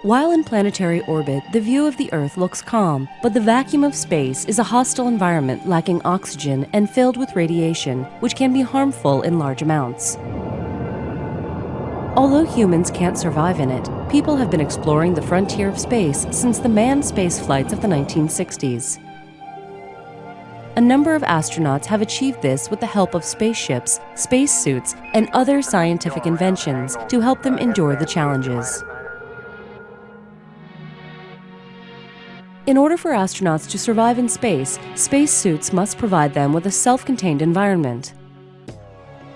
While in planetary orbit, the view of the Earth looks calm, but the vacuum of space is a hostile environment lacking oxygen and filled with radiation, which can be harmful in large amounts. Although humans can't survive in it, people have been exploring the frontier of space since the manned space flights of the 1960s. A number of astronauts have achieved this with the help of spaceships, spacesuits, and other scientific inventions to help them endure the challenges. In order for astronauts to survive in space, spacesuits must provide them with a self-contained environment.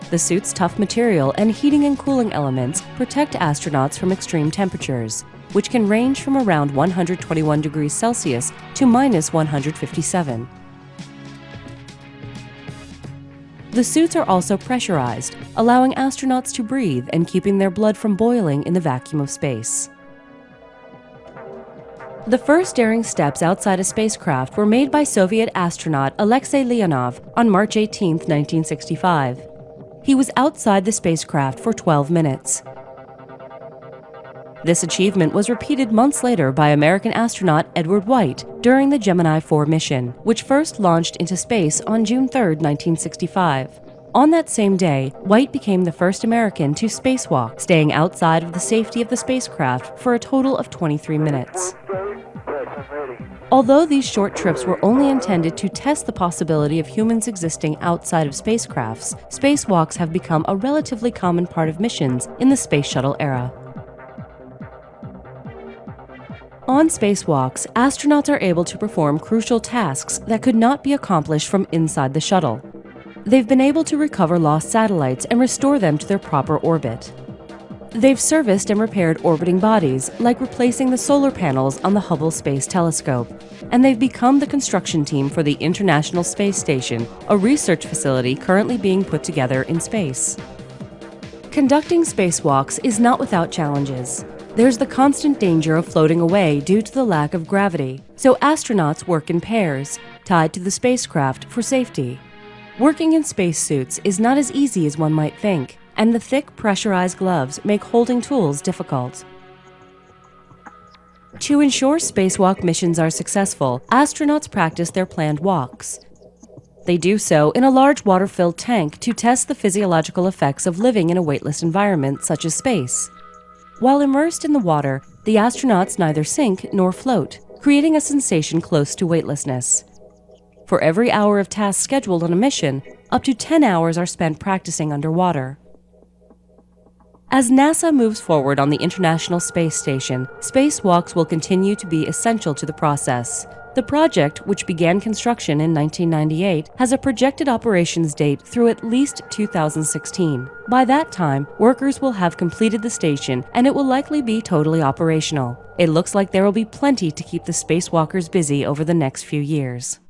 The suit's tough material and heating and cooling elements protect astronauts from extreme temperatures, which can range from around 121 degrees Celsius to minus 157. The suits are also pressurized, allowing astronauts to breathe and keeping their blood from boiling in the vacuum of space. The first daring steps outside a spacecraft were made by Soviet astronaut Alexei Leonov on March 18, 1965. He was outside the spacecraft for 12 minutes. This achievement was repeated months later by American astronaut Edward White during the Gemini 4 mission, which first launched into space on June 3, 1965. On that same day, White became the first American to spacewalk, staying outside of the safety of the spacecraft for a total of 23 minutes. Although these short trips were only intended to test the possibility of humans existing outside of spacecrafts, spacewalks have become a relatively common part of missions in the space shuttle era. On spacewalks, astronauts are able to perform crucial tasks that could not be accomplished from inside the shuttle. They've been able to recover lost satellites and restore them to their proper orbit. They've serviced and repaired orbiting bodies, like replacing the solar panels on the Hubble Space Telescope. And they've become the construction team for the International Space Station, a research facility currently being put together in space. Conducting spacewalks is not without challenges. There's the constant danger of floating away due to the lack of gravity, so astronauts work in pairs, tied to the spacecraft for safety. Working in spacesuits is not as easy as one might think, and the thick, pressurized gloves make holding tools difficult. To ensure spacewalk missions are successful, astronauts practice their planned walks. They do so in a large water-filled tank to test the physiological effects of living in a weightless environment such as space. While immersed in the water, the astronauts neither sink nor float, creating a sensation close to weightlessness. For every hour of tasks scheduled on a mission, up to 10 hours are spent practicing underwater. As NASA moves forward on the International Space Station, spacewalks will continue to be essential to the process. The project, which began construction in 1998, has a projected operations date through at least 2016. By that time, workers will have completed the station and it will likely be totally operational. It looks like there will be plenty to keep the spacewalkers busy over the next few years.